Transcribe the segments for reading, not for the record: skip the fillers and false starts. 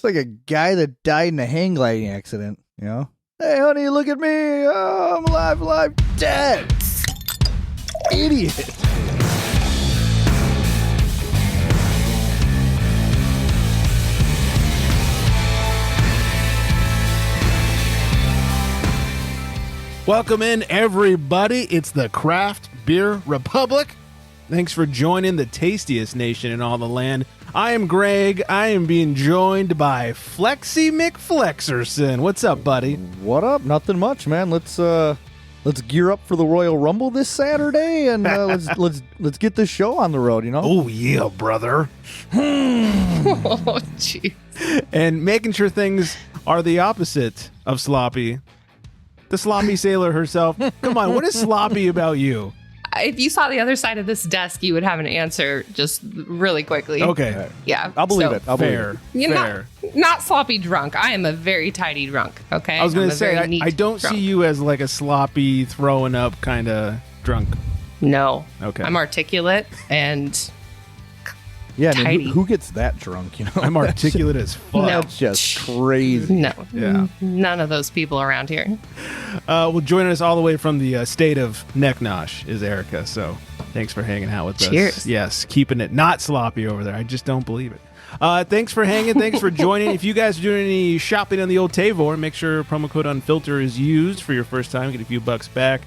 like a guy that died in a hang gliding accident, you know? Hey, honey, look at me. Oh, I'm alive, dead. Idiot. Welcome in, everybody. It's the Craft Beer Republic. Thanks for joining the tastiest nation in all the land. I am Greg. I am being joined by Flexy McFlexerson. What's up, buddy? What up? Nothing much, man. Let's gear up for the Royal Rumble this Saturday, and let's get this show on the road. You know? Oh yeah, brother. Oh, jeez. And making sure things are the opposite of sloppy. The sloppy sailor herself. Come on, what is sloppy about you? If you saw the other side of this desk, you would have an answer just really quickly. Okay. Yeah. I'll believe it. I'll Fair. believe You're Fair. not sloppy drunk. I am a very tidy drunk, okay? I was going to say, very neat I don't drunk. see you as like a sloppy, throwing up kind of drunk. No. Okay. I'm articulate and it. Yeah, I mean, tidy. who gets that drunk? You know, I'm articulate as fuck. No. That's just crazy. no. Yeah. None of those people around here. Well, joining us all the way from the state of Neck Nosh is Erica. So thanks for hanging out with us. Cheers. Yes, keeping it not sloppy over there. I just don't believe it. Thanks for hanging. Thanks for joining. If you guys are doing any shopping on the old Tavor, make sure promo code UNFILTER is used for your first time. Get a few bucks back.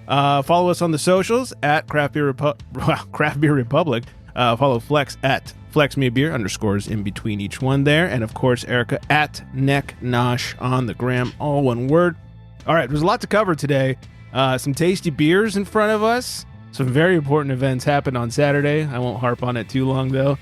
Follow us on the socials at Craft Beer Republic. Follow Flex at FlexMeABeer _ in between each one there. And of course, Erica at Neck Nosh on the gram, all one word. All right, there's a lot to cover today. Some tasty beers in front of us. Some very important events happened on Saturday. I won't harp on it too long, though.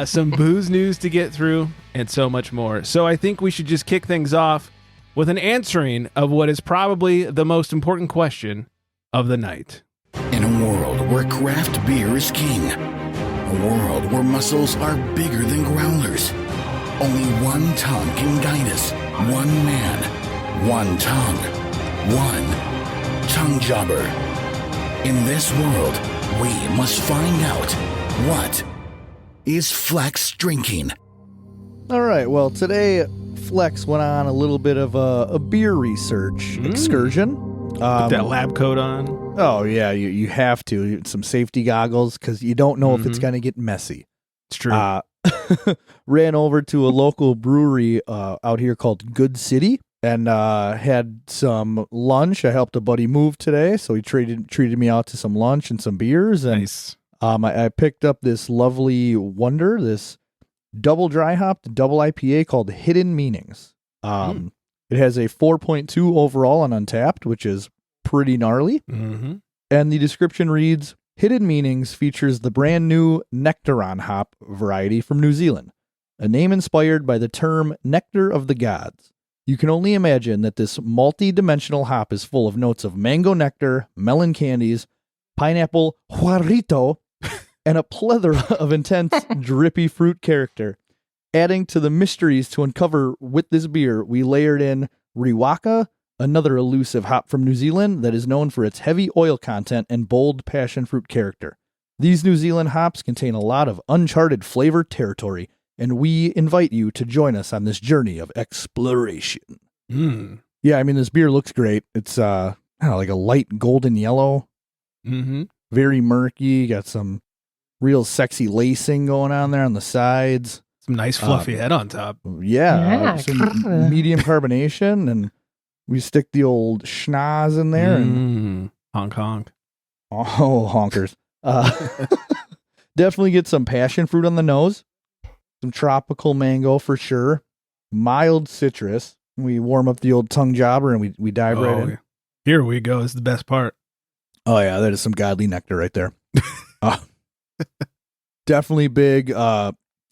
Some booze news to get through, and so much more. So I think we should just kick things off with an answering of what is probably the most important question of the night. In a world where craft beer is king, a world where muscles are bigger than growlers, only one tongue can guide us. One man, one tongue, one tongue jobber. In this world, we must find out what is Flex drinking. All right. Well, today Flex went on a little bit of a beer research excursion. Put that lab coat on. Oh yeah, you have to. Some safety goggles because you don't know if it's going to get messy. It's true. Ran over to a local brewery out here called Good City and had some lunch. I helped a buddy move today, so he treated me out to some lunch and some beers. And Nice. I picked up this lovely wonder, this double dry hopped double IPA called Hidden Meanings. It has a 4.2 overall on Untapped, which is pretty gnarly. Mm-hmm. And the description reads, Hidden Meanings features the brand new Nectaron hop variety from New Zealand, a name inspired by the term Nectar of the Gods. You can only imagine that this multi-dimensional hop is full of notes of mango nectar, melon candies, pineapple huarito, and a plethora of intense, drippy fruit character. Adding to the mysteries to uncover with this beer, we layered in Riwaka, another elusive hop from New Zealand that is known for its heavy oil content and bold passion fruit character. These New Zealand hops contain a lot of uncharted flavor territory, and we invite you to join us on this journey of exploration. Yeah, I mean, this beer looks great. It's I don't know, like a light golden yellow, very murky, got some real sexy lacing going on there on the sides. Some nice fluffy head on top. Yeah, some medium carbonation, and we stick the old schnoz in there. And honk honk. Oh, honkers. Definitely get some passion fruit on the nose. Some tropical mango for sure. Mild citrus. We warm up the old tongue jobber and we dive right in. Here we go. This is the best part. Oh, yeah, that is some godly nectar right there. Definitely big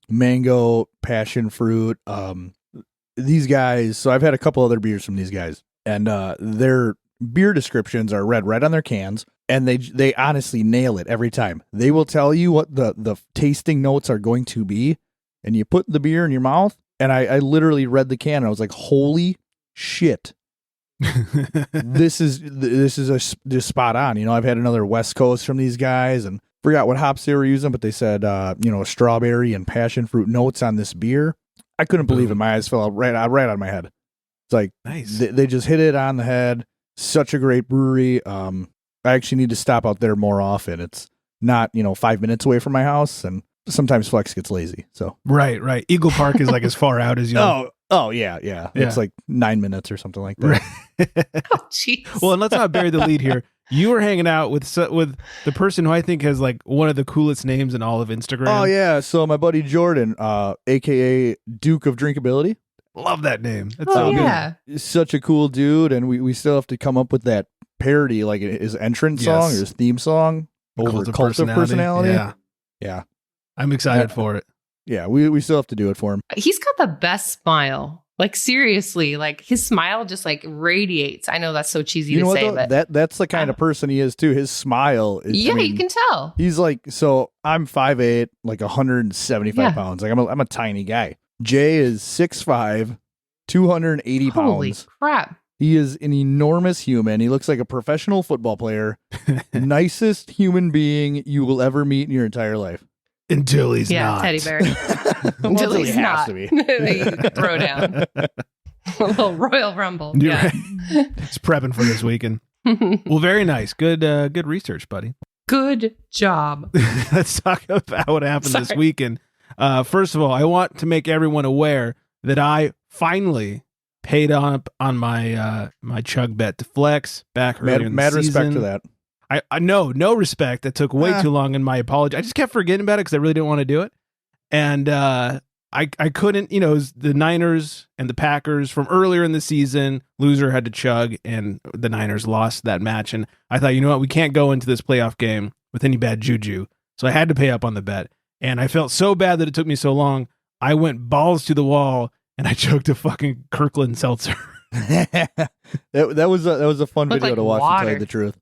mango, passion fruit. These guys, so I've had a couple other beers from these guys, and their beer descriptions are read right on their cans, and they honestly nail it every time. They will tell you what the tasting notes are going to be, and you put the beer in your mouth, and I literally read the can, and I was like, holy shit. This is just spot on. You know, I've had another West Coast from these guys, and forgot what hops they were using, but they said, strawberry and passion fruit notes on this beer. I couldn't believe it. My eyes fell out right out of my head. It's like Nice. they just hit it on the head. Such a great brewery. I actually need to stop out there more often. It's not 5 minutes away from my house, and sometimes Flex gets lazy. So Right. Eagle Park is like as far out as you. Yeah. It's like 9 minutes or something like that. Right. Oh, jeez. Well, and let's not bury the lead here. You were hanging out with the person who I think has like one of the coolest names in all of Instagram. Oh yeah. So my buddy Jordan, aka Duke of Drinkability. Love that name. That's Oh, so yeah. He's such a cool dude, and we still have to come up with that parody, like his entrance song or his theme song good. over Cult of Personality. Yeah. I'm excited for it. Yeah, we still have to do it for him. He's got the best smile. Like, seriously, like his smile just like radiates. I know that's so cheesy to say, but that's the kind of person he is too. His smile is, yeah, you can tell. He's like, so I'm 5'8", like 175 pounds. Like I'm a tiny guy. Jay is 6'5", 280 Holy pounds. crap. He is an enormous human. He looks like a professional football player. Nicest human being you will ever meet in your entire life. Until he's Yeah, not. teddy bear. Well, Until he he's has not. to be. They throw down. A little Royal Rumble. You're Yeah. right. Just prepping for this weekend. Well, very nice. Good research, buddy. Good job. Let's talk about what happened this Sorry. weekend. First of all, I want to make everyone aware that I finally paid up on my my chug bet to Flex back earlier in the Mad season. respect to that. I no respect. That took way too long, and my apology. I just kept forgetting about it because I really didn't want to do it, and I couldn't. It was the Niners and the Packers from earlier in the season. Loser had to chug, and the Niners lost that match. And I thought, you know what, we can't go into this playoff game with any bad juju, so I had to pay up on the bet. And I felt so bad that it took me so long. I went balls to the wall, and I chugged a fucking Kirkland seltzer. that was a fun Looked video like to watch. To tell water. you the truth,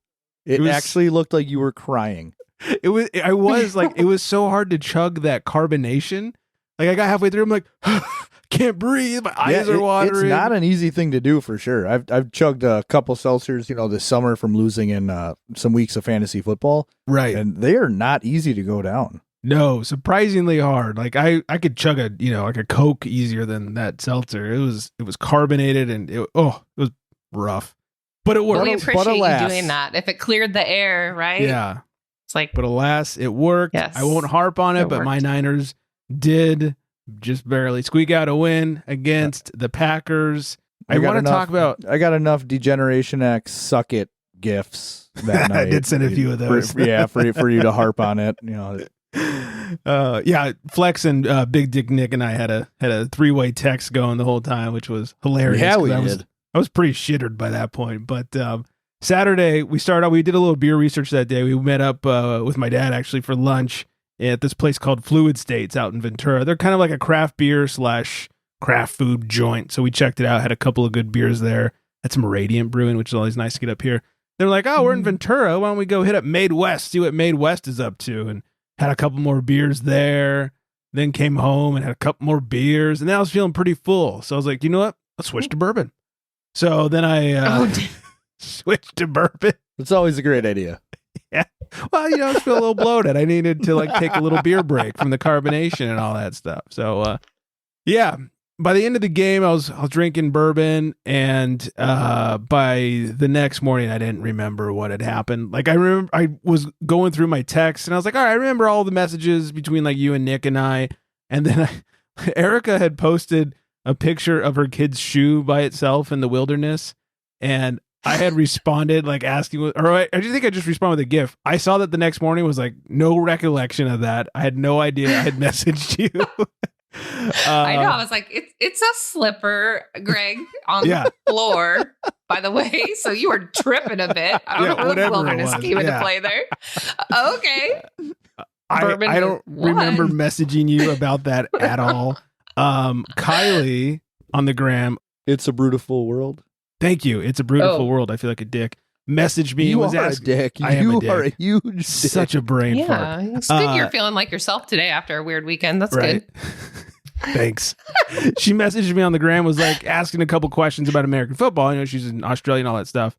it was- actually looked like you were crying. It was so hard to chug that carbonation. Like I got halfway through, I'm like, can't breathe. My eyes are watering. It's not an easy thing to do for sure. I've chugged a couple seltzers, this summer from losing in some weeks of fantasy football, right. and they are not easy to go down. No, surprisingly hard. Like I could chug like a Coke easier than that seltzer. It was carbonated and it was rough, but it worked. We appreciate you alas. doing that. If it cleared the air, right? Yeah, It's like, but alas, it worked. Yes. I won't harp on it, It but my worked. Niners did just barely squeak out a win against the Packers. I got want to talk enough- about. I got enough Degeneration X suck it gifts that night. I did send a few of those. for you to harp on it. Yeah, Flex and Big Dick Nick and I had a three-way text going the whole time, which was hilarious. Yeah, 'cause we I was, did. I was pretty shittered by that point. But Saturday we did a little beer research that day. We met up with my dad actually for lunch at this place called Fluid States out in Ventura. They're kind of like a craft beer / craft food joint. So we checked it out, had a couple of good beers there. Had some Radiant Brewing, which is always nice to get up here. They're like, oh, we're in Ventura. Why don't we go hit up Made West, see what Made West is up to? And had a couple more beers there. Then came home and had a couple more beers. And then I was feeling pretty full. So I was like, you know what? Let's switch to bourbon. So then I switched to bourbon. It's always a great idea. Yeah. Well, I was feeling a little bloated. I needed to take a little beer break from the carbonation and all that stuff. So, yeah. By the end of the game, I was drinking bourbon, and by the next morning, I didn't remember what had happened. Like I remember, I was going through my texts, and I was like, "All right, I remember all the messages between you and Nick and I." And then Erica had posted a picture of her kid's shoe by itself in the wilderness, and I had responded asking, or I think I just responded with a GIF. I saw that the next morning was no recollection of that. I had no idea I had messaged you. I know. I was like, it's a slipper, Greg, on the floor, by the way. So you were tripping a bit. I don't know what whatever it wilderness was. came into Yeah. play there. Okay. I don't remember won. messaging you about that at all. Kylie on the gram. It's a beautiful world. Thank you. It's a beautiful world. I feel like a dick. Messaged me. You was are asking, a dick. I am a You dick. are a huge dick. Such a brain fart. Yeah. It's good you're feeling like yourself today after a weird weekend. That's Right. good. Thanks. She messaged me on the gram, was asking a couple questions about American football. She's in Australia and all that stuff.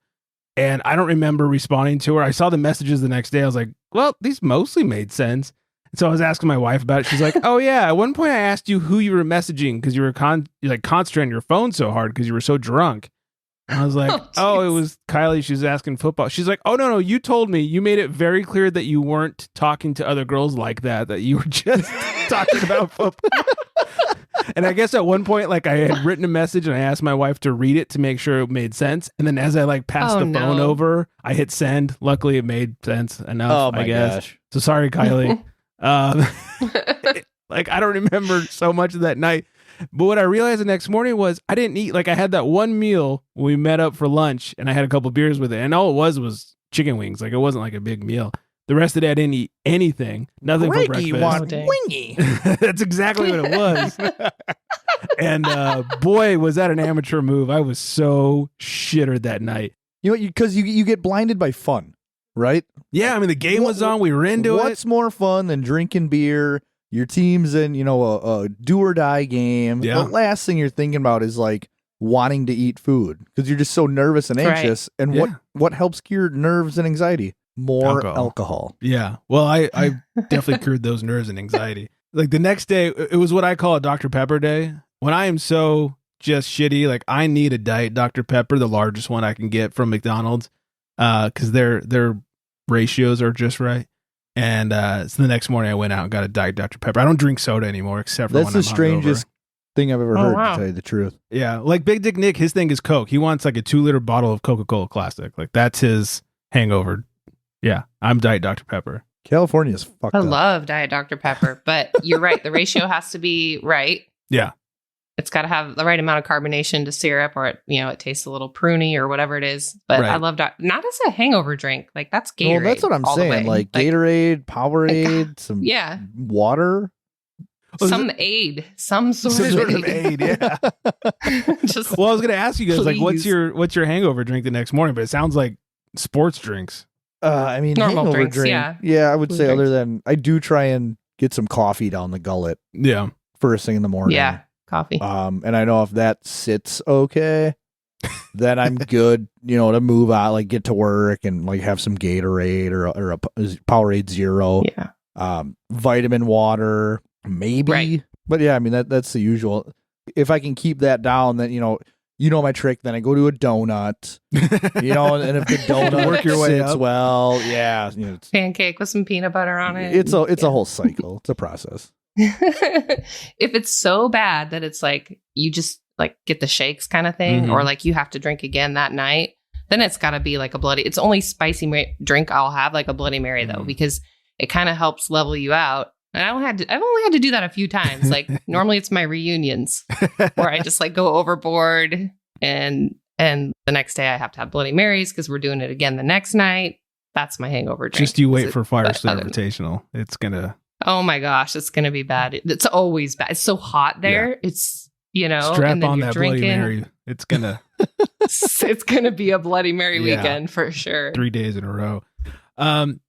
And I don't remember responding to her. I saw the messages the next day. I was like, well, these mostly made sense. So I was asking my wife about it. She's like, "Oh yeah, at one point I asked you who you were messaging because you were concentrating on your phone so hard because you were so drunk." And I was like, "Oh, it was Kylie. She's asking football." She's like, "Oh no, you told me. You made it very clear that you weren't talking to other girls like that. That you were just talking about football." And I guess at one point, like I had written a message and I asked my wife to read it to make sure it made sense. And then as I like passed the phone over, I hit send. Luckily, it made sense enough. I guess. Gosh. So sorry, Kylie. Like I don't remember so much of that night. But what I realized the next morning was I didn't eat. Like I had that one meal when we met up for lunch and I had a couple beers with it. And all it was chicken wings. Like it wasn't like a big meal. The rest of the day I didn't eat anything. Nothing for breakfast. Wingy. That's exactly what it was. And boy, was that an amateur move. I was so shittered that night. You know, because you get blinded by fun, right? Yeah, I mean, the game was on. We were into it. What's more fun than drinking beer? Your team's in, a do or die game. Yeah. The last thing you're thinking about is like wanting to eat food because you're just so nervous and anxious. Right. And what helps cure nerves and anxiety? More alcohol. Yeah. Well, I definitely cured those nerves and anxiety. Like the next day, it was what I call a Dr. Pepper day. When I am so just shitty, like I need a Diet Dr. Pepper, the largest one I can get from McDonald's, because their ratios are just right. And so the next morning I went out and got a Diet Dr. Pepper. I don't drink soda anymore except for when I'm hungover. That's the strangest thing I've ever heard, to tell you the truth. Yeah. Like Big Dick Nick, his thing is Coke. He wants like a 2-liter bottle of Coca-Cola Classic. Like that's his hangover. Yeah. I'm Diet Dr. Pepper. California's fucked up. I love Diet Dr. Pepper, but you're right. The ratio has to be right. Yeah. It's got to have the right amount of carbonation to syrup, or it tastes a little pruny or whatever it is. But I love not as a hangover drink. Like that's Gatorade. Well, that's what I'm saying. Like Gatorade, Powerade, some water. Some aid, some sort of aid. Yeah. Well, I was going to ask you guys, like, what's your hangover drink the next morning? But it sounds like sports drinks. I mean, normal hangover drinks, drink. Yeah, I would say other than I do try and get some coffee down the gullet. Yeah. First thing in the morning. Yeah, coffee. And I know if that sits okay, then I'm good, to move out, like get to work and like have some Gatorade or a Powerade Zero. Yeah. Vitamin water, maybe. Right. But yeah, I mean that's the usual. If I can keep that down, then my trick. Then I go to a donut, and if the donut work your way sits up. well, yeah, pancake with some peanut butter on it. It's a whole cycle. It's a process. If it's so bad that it's like you just like get the shakes kind of thing, or like you have to drink again that night, then it's got to be like a bloody. It's only spicy drink I'll have, like a Bloody Mary though, because it kind of helps level you out. And I've only had to do that a few times. Like normally it's my reunions where I just like go overboard and the next day I have to have Bloody Marys because we're doing it again the next night. That's my hangover drink. Just you wait for Firestone Invitational. It's gonna. Oh my gosh, it's gonna be bad. It's always bad. It's so hot there. Yeah. It's strap and then on you're that drinking. Bloody Mary. It's gonna. It's gonna be a Bloody Mary weekend for sure. 3 days in a row.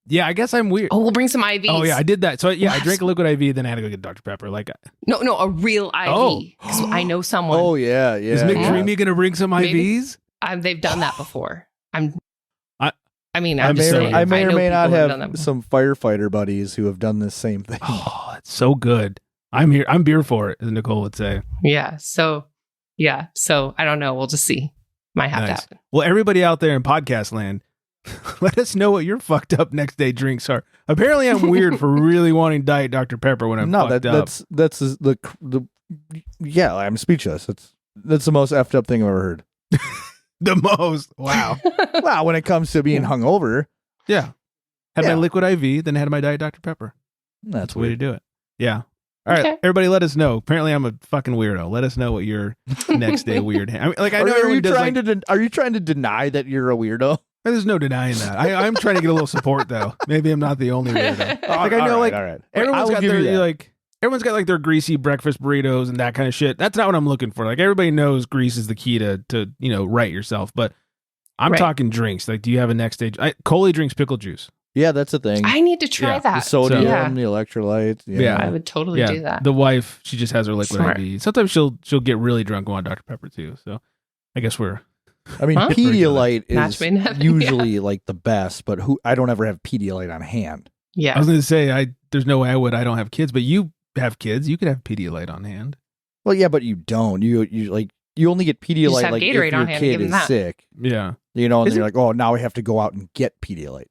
Yeah, I guess I'm weird. Oh, we'll bring some IVs. Oh yeah, I did that. So yeah, I drank a liquid IV, then I had to go get Dr. Pepper. Like no, a real IV. Because I know someone. Oh yeah. Is McDreamy gonna bring some IVs? They've done that before. I may or may not have some firefighter buddies who have done this same thing. Oh, it's so good. I'm here. I'm beer for it, as Nicole would say. Yeah. So I don't know. We'll just see. Might have to happen. Well, everybody out there in podcast land, let us know what your fucked up next day drinks are. Apparently, I'm weird for really wanting Diet Dr. Pepper when I'm fucked up. That's the I'm speechless. That's the most effed up thing I've ever heard. The most. Wow. Wow. When it comes to being hungover. Yeah. Had my liquid IV, then had my Diet Dr. Pepper. That's the way to do it. Yeah. All right, everybody, let us know. Apparently, I'm a fucking weirdo. Let us know what your next day weird. I know are you trying to deny that you're a weirdo? There's no denying that. I'm trying to get a little support though. Maybe I'm not the only weirdo. Everyone's got their everyone's got like their greasy breakfast burritos and that kind of shit. That's not what I'm looking for. Like everybody knows grease is the key to right yourself. But I'm talking drinks. Like, do you have a next stage? Coley drinks pickle juice. Yeah, that's a thing. I need to try that. The sodium, the electrolytes. Yeah, I would totally do that. The wife, she just has her liquid IV. Sometimes she'll get really drunk and want Dr. Pepper too. So I guess Pedialyte is usually like the best, but I don't ever have Pedialyte on hand. Yeah. I was going to say, there's no way I would. I don't have kids, but you have kids. You could have Pedialyte on hand. Well, yeah, but you don't. You only get Pedialyte have like Gatorade if on your hand, kid give 'em is that. sick. Yeah. You know, and Isn't- you're like, oh, now we have to go out and get Pedialyte.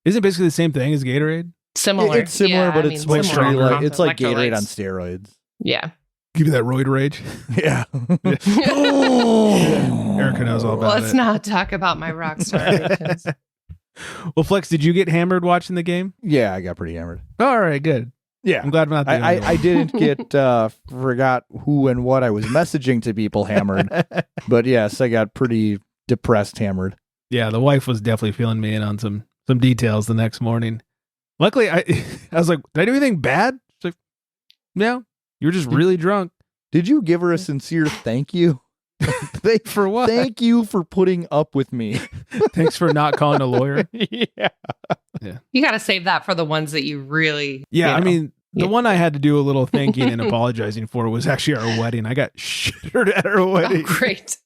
Isn't it basically the same thing as Gatorade? Similar. It's similar, Yeah, but I it's mean, like similar stronger. Pedialyte. It's like concept. Gatorade on Electrolytes. steroids. Yeah. Give you that roid rage. Yeah. Erica knows all about Let's it. not talk about my rock star addictions. Well, Flex, did you get hammered watching the game? Yeah, I got pretty hammered. All right, good. Yeah. I'm glad I'm not the only one. I didn't get forgot who and what I was messaging to people hammered, but yes, I got pretty depressed hammered. Yeah, the wife was definitely feeling me in on some details the next morning. Luckily, I was like, did I do anything bad? She's like, no, you were just really drunk. Did you give her a sincere thank you? For what? Thank you for putting up with me. Thanks for not calling a lawyer. Yeah. You got to save that for the ones that you really. Yeah, you I know. mean, the Yeah. one I had to do a little thanking and apologizing for was actually our wedding. I got shittered at our Oh, wedding. great.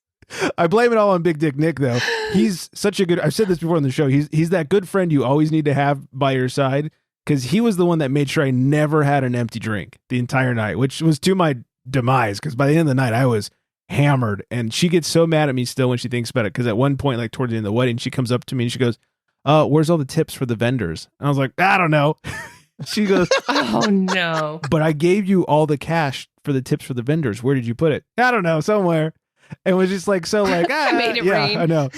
I blame it all on Big Dick Nick, though. He's such a good. I've said this before on the show. He's that good friend you always need to have by your side, because he was the one that made sure I never had an empty drink the entire night, which was to my demise. Because by the end of the night, I was hammered, and she gets so mad at me still when she thinks about it. Because at one point, like towards the end of the wedding, she comes up to me and she goes, "Where's all the tips for the vendors?" And I was like, "I don't know." She goes, Oh, no. "But I gave you all the cash for the tips for the vendors. Where did you put it?" "I don't know, somewhere." And was just like, so like, I made it yeah, rain. I know.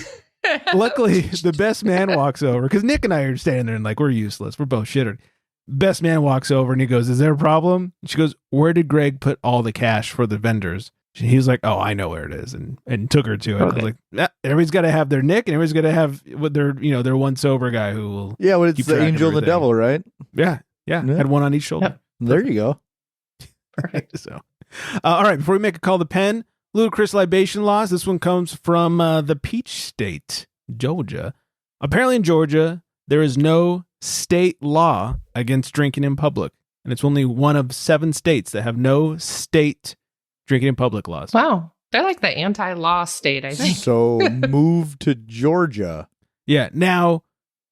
Luckily, the best man walks over, because Nick and I are standing there and like, we're useless. We're both shittered. Best man walks over and he goes, "Is there a problem?" And she goes, "Where did Greg put all the cash for the vendors?" And he was like, "Oh, I know where it is," and took her to it. I was like, everybody's got to have their Nick, and everybody's got to have what their one sober guy who will. Yeah, well, it's Keep the track of angel and the everything. devil, right? Yeah, Yeah. had one on each shoulder. There you go. Perfect. So, all right, before we make a call to pen, ludicrous libation laws. This one comes from the Peach State, Georgia. Apparently in Georgia, there is no state law against drinking in public. And it's only one of 7 states that have no state drinking in public laws. Wow. They're like the anti-law state, I think. So move to Georgia. Yeah. Now,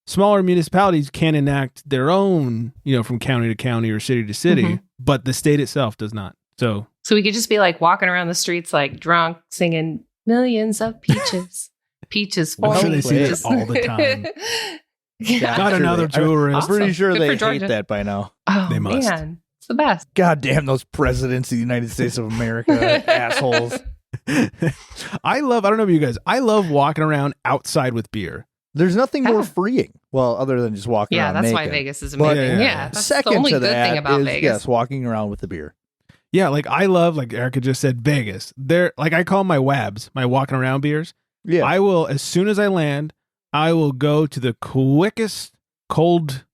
smaller municipalities can enact their own, from county to county or city to city, Mhm. but the state itself does not. So So we could just be like walking around the streets like drunk, singing millions of peaches. Peaches for I'm sure me. they see that Peaches. all the time. Yeah. Not Sure another they- I'm tourist. pretty Awesome. sure Good they for hate Georgia. that by now. Oh, They must. man. It's the best. God damn those presidents of the United States of America, assholes. I don't know about you guys. I love walking around outside with beer. There's nothing more Ah. freeing. Well, other than just walking Yeah, around that's why naked. Vegas is But- amazing. Yeah, Yeah, yeah. that's Second the only to good that thing about is, Vegas. yes, walking around with the beer. Yeah, like I love, like Erica just said, Vegas. They're like, I call 'em my WABs, my walking around beers. Yeah. I will, as soon as I land, I will go to the quickest cold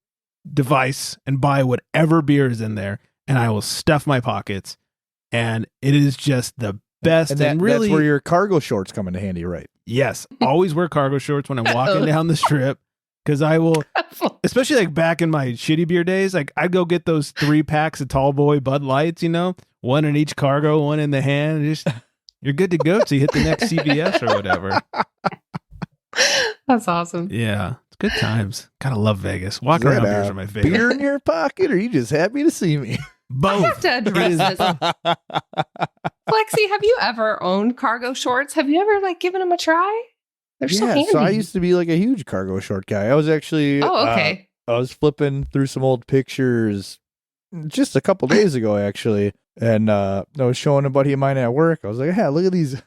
device and buy whatever beer is in there, and I will stuff my pockets. And it is just the best. and really, that's where your cargo shorts come into handy, right? yes, always wear cargo shorts when I'm walking down the strip, because I will, especially like back in my shitty beer days, like I'd go get those 3 packs of Tall Boy Bud Lights, one in each cargo, one in the hand. And just you're good to go till you hit the next CVS or whatever. That's awesome. Yeah, it's good times. Gotta love Vegas. Walking Is around that beers a are my favorite. Beer in your pocket, or are you just happy to see me? I have Both. to address this. Flexi, have you ever owned cargo shorts? Have you ever given them a try? They're so handy. so I used to be like a huge cargo short guy. I was actually Oh, okay. I was flipping through some old pictures just a couple days ago, actually, and I was showing a buddy of mine at work. I was like, "Yeah, look at these! Can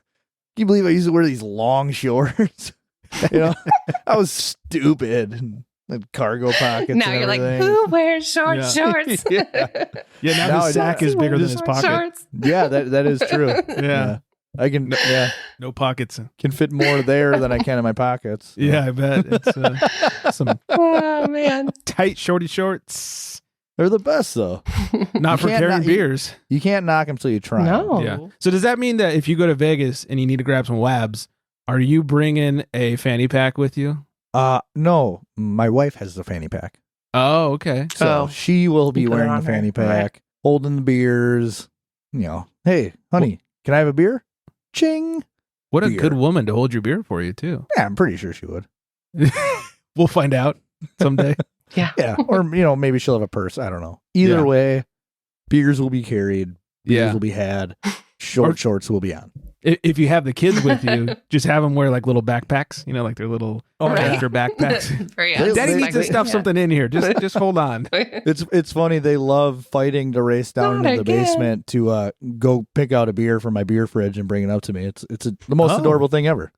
you believe I used to wear these long shorts?" I was stupid. And cargo pockets. Now and you're like, everything. who wears short Yeah. shorts? Yeah. Yeah, now Now his I sack know. is bigger than his Just pocket. Shorts. Yeah, that is true. Yeah. I can No pockets. can fit more there than I can in my pockets. Yeah, I bet. It's some Oh, man. tight shorty shorts. They're the best though. Not for can't carrying not- beers. You can't knock them till you try 'em. No. Yeah. So does that mean that if you go to Vegas and you need to grab some WABs, are you bringing a fanny pack with you? No, my wife has the fanny pack. Oh, okay. So Oh. she will be You put it wearing on the her. fanny All right. pack, holding the beers. Hey, honey, can I have a beer? Ching. What a Beer. good woman to hold your beer for you, too. Yeah, I'm pretty sure she would. We'll find out someday. Yeah. Or, maybe she'll have a purse. I don't know. Either way, beers will be carried. Beers will be had. Shorts will be on. If you have the kids with you, just have them wear like little backpacks, like their little extra backpacks. Daddy needs to stuff something in here. Just hold on. It's funny. They love fighting to race down into the basement to go pick out a beer from my beer fridge and bring it up to me. It's the most adorable thing ever.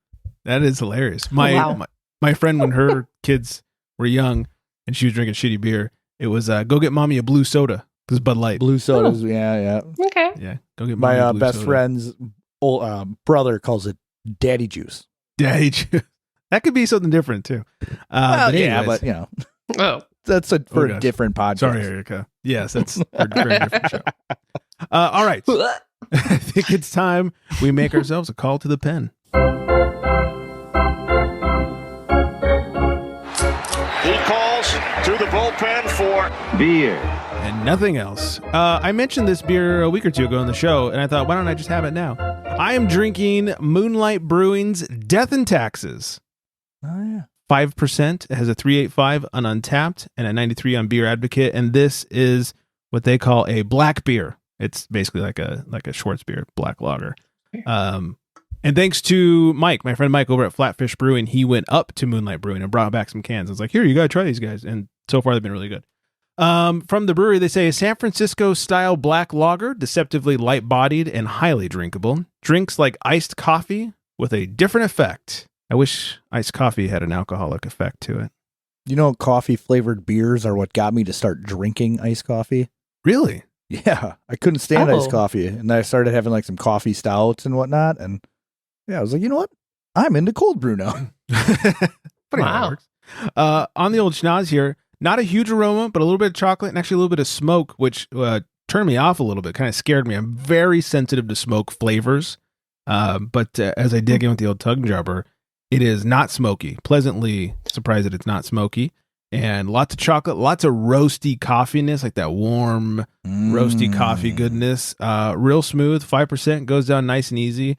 That is hilarious. My friend, when her kids were young and she was drinking shitty beer, it was go get mommy a blue soda because Bud Light. Blue sodas, yeah. Okay. Yeah, go get my best friend's brother calls it daddy juice. Daddy juice. That could be something different too. But that's for a different podcast. Sorry, Erica. Yes, that's for a very different show. All right. I think it's time we make ourselves a call to the pen. He calls to the bullpen for beer and nothing else. I mentioned this beer a week or two ago on the show, and I thought, why don't I just have it now? I am drinking Moonlight Brewing's Death and Taxes. Oh, yeah. 5%. It has a 3.85 on Untapped and a 93 on Beer Advocate, and this is what they call a black beer. It's basically like a Schwarzbier black lager. And thanks to Mike, my friend Mike over at Flatfish Brewing, he went up to Moonlight Brewing and brought back some cans. I was like, here, you got to try these guys. And so far, they've been really good. From the brewery, they say a San Francisco-style black lager, deceptively light-bodied and highly drinkable. Drinks like iced coffee with a different effect. I wish iced coffee had an alcoholic effect to it. Coffee-flavored beers are what got me to start drinking iced coffee. Really? Yeah. I couldn't stand iced coffee. And I started having like some coffee stouts and whatnot. And I was like, you know what? I'm into cold brew now. Wow. On the old schnoz here, not a huge aroma, but a little bit of chocolate and actually a little bit of smoke, which turned me off a little bit, kind of scared me. I'm very sensitive to smoke flavors. But as I dig in with the old tongue jobber, it is not smoky. Pleasantly surprised that it's not smoky. And lots of chocolate, lots of roasty coffeeness, like that warm, roasty coffee goodness. Real smooth, 5%, goes down nice and easy.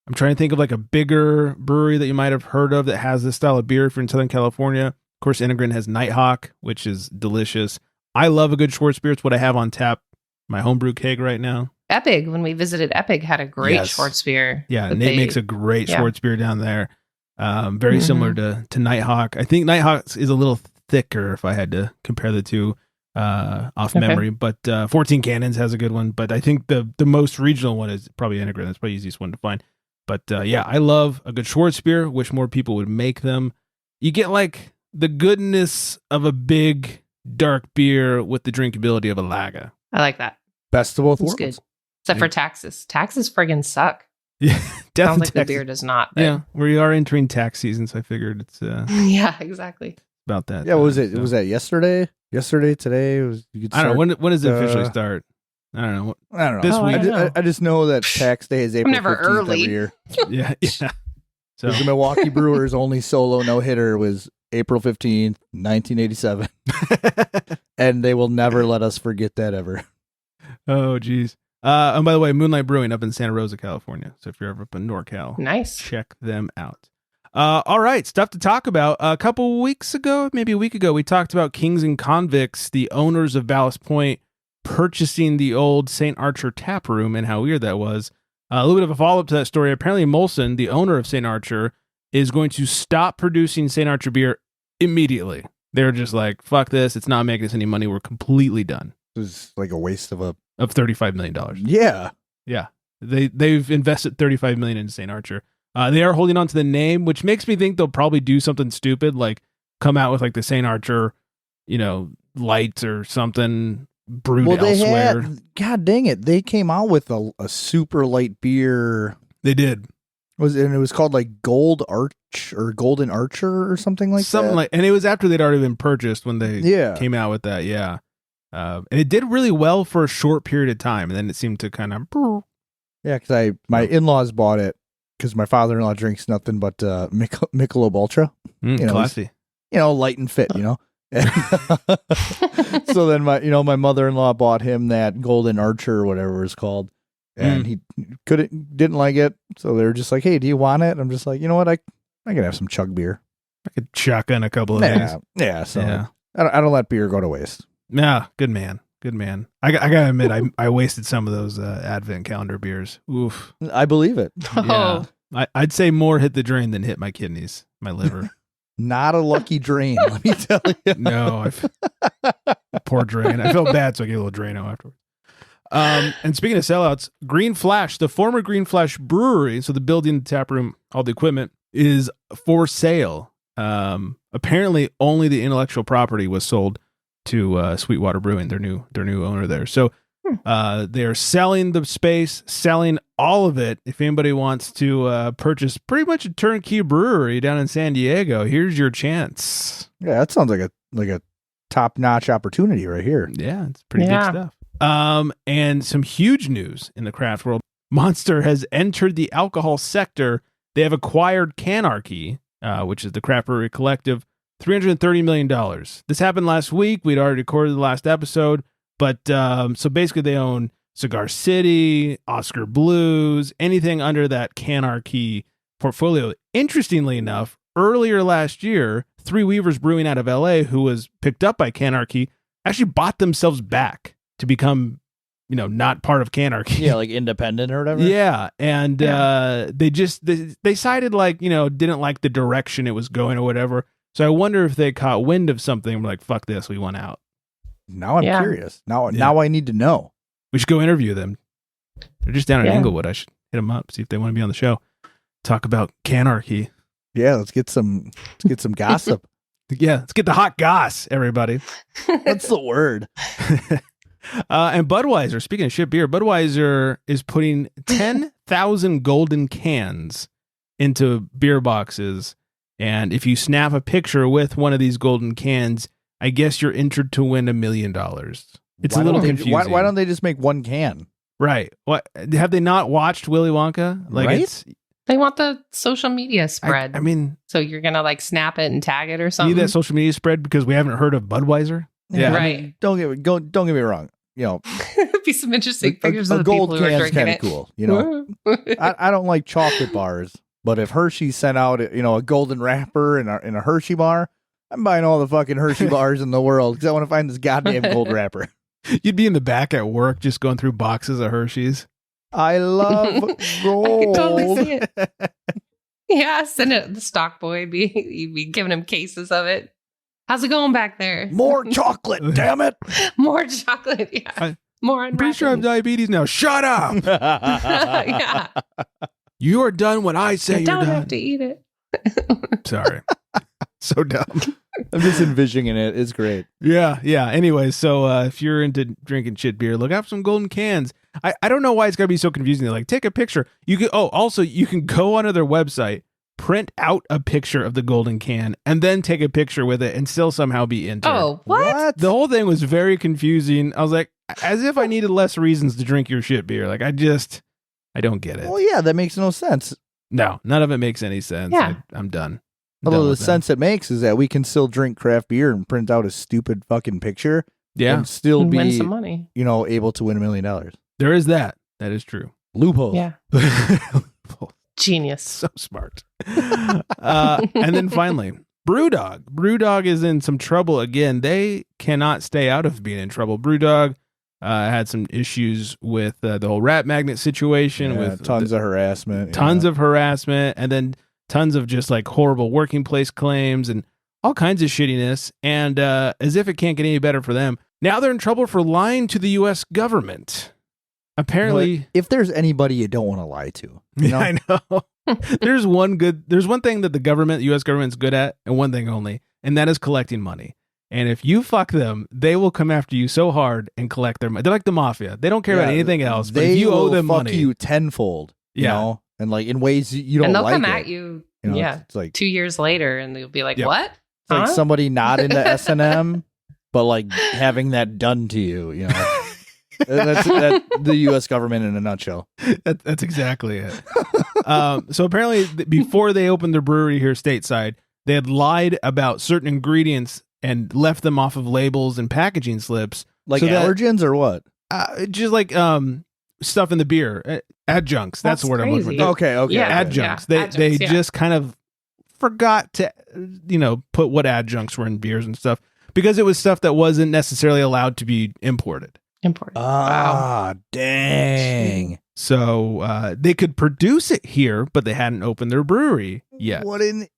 I'm trying to think of like a bigger brewery that you might have heard of that has this style of beer if you're in Southern California. Of course, Integrin has Nighthawk, which is delicious. I love a good Schwarzbier. It's what I have on tap, my homebrew keg right now. Epic, when we visited Epic, had a great Schwarzbier. Yeah, Nate makes a great Schwarzbier down there. Very similar to Nighthawk. I think Nighthawk is a little thicker if I had to compare the two off memory, but 14 Cannons has a good one. But I think the most regional one is probably Integrin. That's probably the easiest one to find. But I love a good Schwarzbier. Wish more people would make them. You get like the goodness of a big dark beer with the drinkability of a lager. I like that. Best of both worlds. Good. Except for taxes. Taxes friggin' suck. Yeah, sounds like the beer does not. But... Yeah, we are entering tax season, so I figured it's yeah, exactly. About that. Yeah, what was it? So. Was that yesterday? Yesterday, today? I don't know. When does it officially start? I don't know. This week. I just know that tax day is April 15th every year. yeah. So the Milwaukee Brewers' only solo no-hitter was April 15th, 1987. And they will never let us forget that ever. Oh, geez. And by the way, Moonlight Brewing up in Santa Rosa, California. So if you're ever up in NorCal, nice. Check them out. All right, stuff to talk about. A couple weeks ago, maybe a week ago, we talked about Kings and Convicts, the owners of Ballast Point, purchasing the old St. Archer tap room and how weird that was. A little bit of a follow-up to that story. Apparently, Molson, the owner of St. Archer, is going to stop producing St. Archer beer immediately. They're just like, fuck this. It's not making us any money. We're completely done. It was like a waste of $35 million. Yeah. Yeah. They've invested $35 million in St. Archer. They are holding on to the name, which makes me think they'll probably do something stupid, like come out with like the St. Archer, lights or something brewed elsewhere. God dang it. They came out with a super light beer. They did. It was called like Golden Archer or something like that. And it was after they'd already been purchased when they came out with that. Yeah. And it did really well for a short period of time. And then it seemed to kind of. Yeah. Cause my in-laws bought it because my father-in-law drinks nothing but Michelob Ultra. Classy. Light and fit, So then my mother-in-law bought him that Golden Archer or whatever it's called. And he didn't like it. So they were just like, hey, do you want it? I'm just like, you know what? I can have some chug beer. I could shotgun a couple of things. Yeah. So I don't let beer go to waste. Yeah, good man. Good man. I gotta admit, I wasted some of those Advent calendar beers. Oof. I believe it. Oh, Yeah. I'd say more hit the drain than hit my kidneys, my liver. Not a lucky drain, let me tell you. No, poor drain. I felt bad, so I gave a little Drano afterwards. And speaking of sellouts, Green Flash, the former Green Flash Brewery, so the building, the tap room, all the equipment, is for sale. Apparently, only the intellectual property was sold to Sweetwater Brewing, their new owner there. So they are selling the space, selling all of it. If anybody wants to purchase pretty much a turnkey brewery down in San Diego, here's your chance. Yeah, that sounds like a top-notch opportunity right here. Yeah, it's pretty big stuff. And some huge news in the craft world. Monster has entered the alcohol sector. They have acquired Canarchy, which is the craft brewery collective, $330 million. This happened last week. We'd already recorded the last episode. But so basically they own Cigar City, Oscar Blues, anything under that Canarchy portfolio. Interestingly enough, earlier last year, Three Weavers Brewing out of LA, who was picked up by Canarchy, actually bought themselves back to become, not part of Canarchy. Yeah, like independent or whatever. Yeah. And they decided didn't like the direction it was going or whatever. So I wonder if they caught wind of something. We're like, fuck this, we want out. Now I'm curious. Now I need to know. We should go interview them. They're just down in Inglewood. I should hit them up, see if they want to be on the show. Talk about Canarchy. Yeah, let's get some gossip. Yeah, let's get the hot goss, everybody. That's the word. And Budweiser, speaking of shit beer, Budweiser is putting 10,000 golden cans into beer boxes. And if you snap a picture with one of these golden cans, I guess you're entered to win $1 million. It's a little confusing. Why don't they just make one can? Right. What have they not watched Willy Wonka? Right? They want the social media spread. I mean, so you're gonna snap it and tag it or something. Need that social media spread because we haven't heard of Budweiser. Yeah, right. I mean, don't get me wrong. It'd be some interesting pictures of the gold people who are can's drinking kind it. of cool. I don't like chocolate bars, but if Hershey sent out a golden wrapper in a Hershey bar, I'm buying all the fucking Hershey bars in the world because I want to find this goddamn gold wrapper. You'd be in the back at work just going through boxes of Hershey's. I love gold. I can totally see it. Yeah, send it. The stock boy you'd be giving him cases of it. How's it going back there? More chocolate, damn it. More chocolate, yeah. More unwrapping. Pretty sure I have diabetes now. Shut up. Yeah. You are done when I say you're done. You don't have to eat it. Sorry. So dumb. I'm just envisioning it. It's great. Yeah. Anyway, so if you're into drinking shit beer, look up some golden cans. I don't know why it's got to be so confusing. They're like, take a picture. You can. Oh, also, you can go onto their website, print out a picture of the golden can, and then take a picture with it and still somehow be entered. Oh, what? The whole thing was very confusing. I was like, as if I needed less reasons to drink your shit beer. Like, I don't get it. Well, yeah, that makes no sense. No, none of it makes any sense. Yeah. I'm done. Although the sense it makes is that we can still drink craft beer and print out a stupid fucking picture. Yeah. And still And be, win some money. able to win $1 million. There is that. That is true. Loopholes. Yeah. Genius. So smart. And then finally, Brewdog. Brewdog is in some trouble again. They cannot stay out of being in trouble. Brewdog had some issues with the whole rat magnet situation, with tons of harassment. Of harassment, and then tons of just horrible working place claims and all kinds of shittiness. And as if it can't get any better for them, now they're in trouble for lying to the U.S. government. Apparently, if there's anybody you don't want to lie to, I know. There's one thing that the U.S. government's good at, and one thing only, and that is collecting money. And if you fuck them, they will come after you so hard and collect their money. They're like the mafia. They don't care about anything else. But if you owe them money, fuck you tenfold. You know, and in ways you don't. And they'll like come it. at you. It's like 2 years later, and they'll be like, Yep. "What?" It's like somebody not into S&M, but having that done to you. That's the U.S. government in a nutshell. That's exactly it. So apparently, before they opened their brewery here stateside, they had lied about certain ingredients and left them off of labels and packaging slips. Like allergens or what? Just stuff in the beer. Adjuncts. That's the word I'm looking for. Okay. Yeah. Adjuncts. Yeah. They just kind of forgot to, put what adjuncts were in beers and stuff. because it was stuff that wasn't necessarily allowed to be imported. Important. Ah, dang. So they could produce it here, but they hadn't opened their brewery yet. What an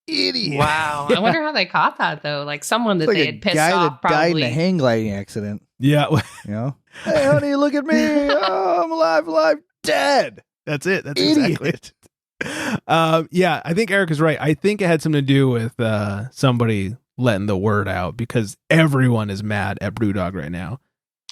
idiot. Wow. I wonder how they caught that though. Like someone that It's like they a had pissed guy off that died in probably. a hang gliding accident. Yeah, You know? Hey, honey, look at me. Oh, I'm alive, dead. that's it. That's Idiot. exactly it. Yeah, I think Eric is right. I think it had something to do with somebody letting the word out because everyone is mad at Brewdog right now.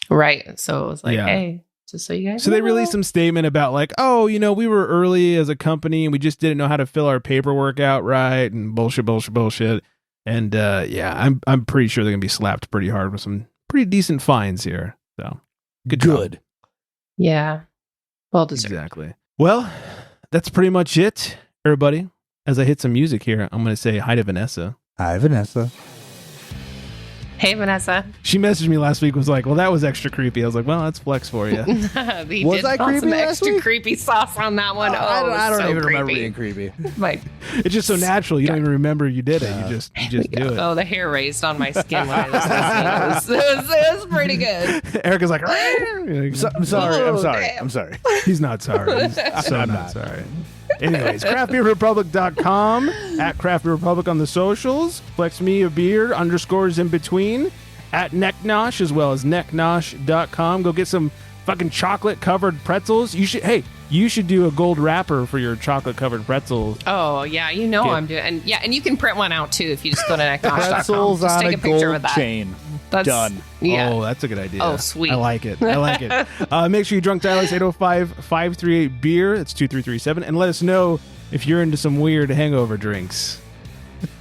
Right. So it was like, Yeah. hey, just so you guys So they know. released some statement about like, oh, you know, we were early as a company and we just didn't know how to fill our paperwork out right and bullshit. And yeah, I'm pretty sure they're gonna be slapped pretty hard with some pretty decent fines here. So good job. Yeah. Well deserved. Exactly. Well, that's pretty much it, everybody. As I hit some music here, I'm gonna say hi to Vanessa. Hi, Vanessa. Hey, Vanessa. She messaged me last week, was like, well, that was extra creepy. I was like, well, that's flex for you. He Was did I put creepy some last extra week? creepy sauce on that one. I don't so even remember creepy. being creepy. Like, It's just so natural. You don't even remember you did it. You just do it. oh, the hair raised on my skin when I was listening. It was pretty good. Eric is like, I'm sorry. Oh, damn. I'm sorry. he's not sorry. He's so not sorry. Anyways, craftbeerrepublic.com, at craftbeerrepublic on the socials, flex me a beer _ in between, at necknosh as well as necknosh.com. Go get some fucking chocolate covered pretzels. You should do a gold wrapper for your chocolate covered pretzels. Oh, yeah. You know Yeah. I'm doing. And yeah, and you can print one out too if you just go to necknosh.com. Pretzels Just on take a a picture gold with that. chain. That's Done. Yeah. Oh, that's a good idea. Oh, sweet. I like it. Make sure you drunk dial us 805-538 beer. That's 2337, and let us know if you're into some weird hangover drinks.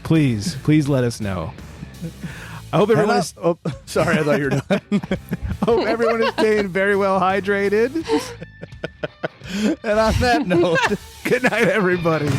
Please let us know. I hope everyone is. Oh, sorry, I thought you were done. Hope everyone is staying very well hydrated. And on that note, Good night, everybody.